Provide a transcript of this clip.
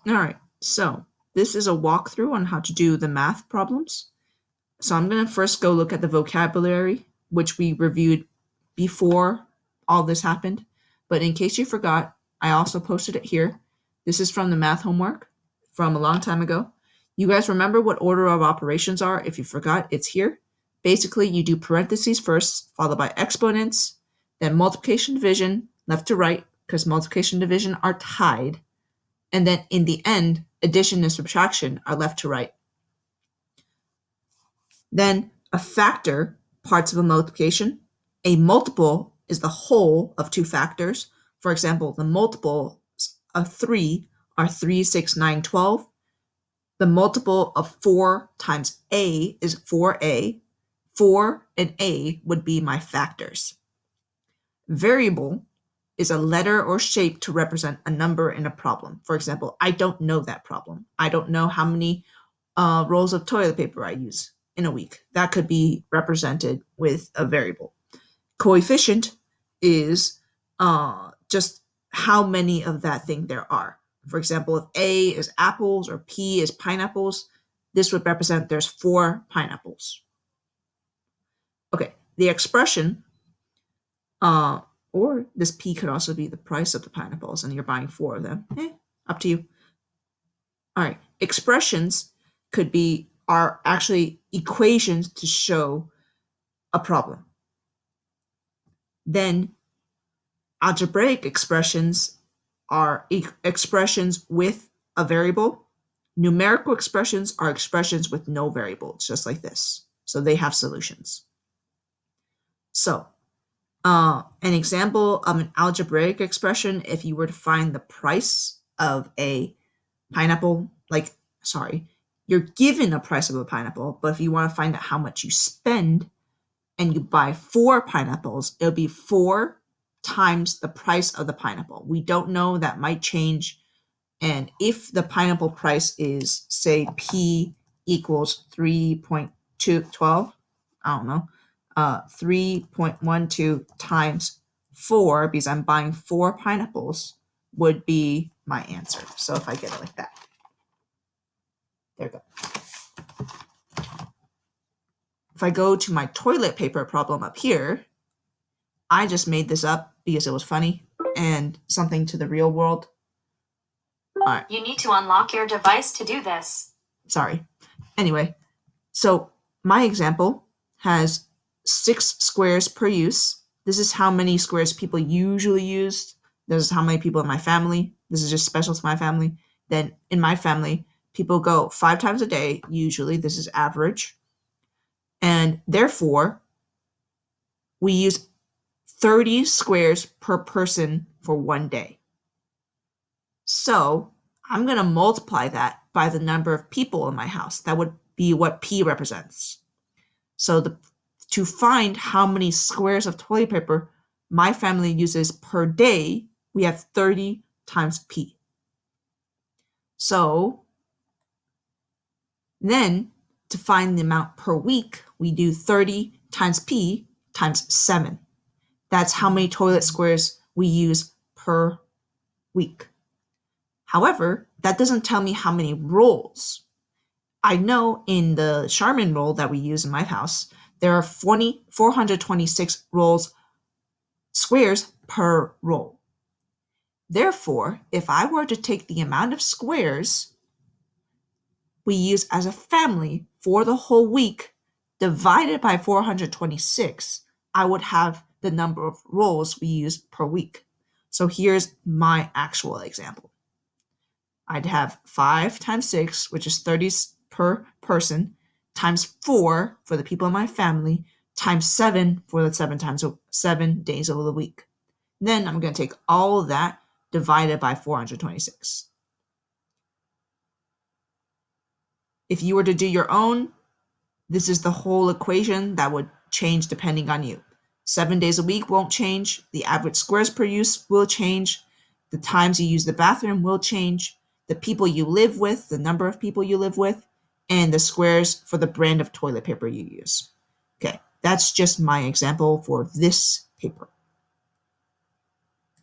All right, so this is a walkthrough on how to do the math problems. So I'm going to first go look at the vocabulary, which we reviewed before all this happened. But in case you forgot, I also posted it here. This is from the math homework from a long time ago. You guys remember what order of operations are? If you forgot, it's here. Basically, you do parentheses first, followed by exponents, then multiplication, division, left to right, because multiplication and division are tied. And then in the end, addition and subtraction are left to right. Then a factor, parts of a multiplication. A multiple is the whole of two factors. For example, the multiples of 3 are 3, 6, 9, 12. The multiple of 4 times a is 4a. 4 and a would be my factors. Variable is a letter or shape to represent a number in a problem. For example, I don't know that problem. I don't know how many rolls of toilet paper I use in a week. That could be represented with a variable. Coefficient is just how many of that thing there are. For example, if A is apples or P is pineapples, this would represent there's 4 pineapples. Okay, the expression, or this P could also be the price of the pineapples and you're buying 4 of them. Up to you. All right, expressions are actually equations to show a problem. Then algebraic expressions are expressions with a variable. Numerical expressions are expressions with no variable. It's just like this. So they have solutions. So an example of an algebraic expression, if you were to find the price of a pineapple, you're given a price of a pineapple, but if you want to find out how much you spend and you buy 4 pineapples, it'll be 4 times the price of the pineapple. We don't know, that might change. And if the pineapple price is, say, P equals 3.12, I don't know, 3.12 times 4, because I'm buying 4 pineapples, would be my answer. So if I get it like that. There we go. If I go to my toilet paper problem up here, I just made this up because it was funny and something to the real world. All right. You need to unlock your device to do this. Sorry. Anyway, so my example has 6 squares per use. This is how many squares people usually use. This is how many people in my family. This is just special to my family. Then in my family, people go 5 times a day, usually. This is average. And therefore, we use 30 squares per person for 1 day. So I'm going to multiply that by the number of people in my house. That would be what P represents. So to find how many squares of toilet paper my family uses per day, we have 30 times P. So then to find the amount per week, we do 30 times P times 7. That's how many toilet squares we use per week. However, that doesn't tell me how many rolls. I know in the Charmin roll that we use in my house, there are 426 squares per roll. Therefore, if I were to take the amount of squares we use as a family for the whole week divided by 426, I would have the number of rolls we use per week. So here's my actual example. I'd have 5 times 6, which is 30 per person, times 4 for the people in my family, times 7 for the 7 days of the week. Then I'm going to take all of that divided by 426. If you were to do your own, this is the whole equation that would change depending on you. 7 days a week won't change. The average squares per use will change. The times you use the bathroom will change. The people you live with, the number of people you live with, and the squares for the brand of toilet paper you use. Okay, that's just my example for this paper.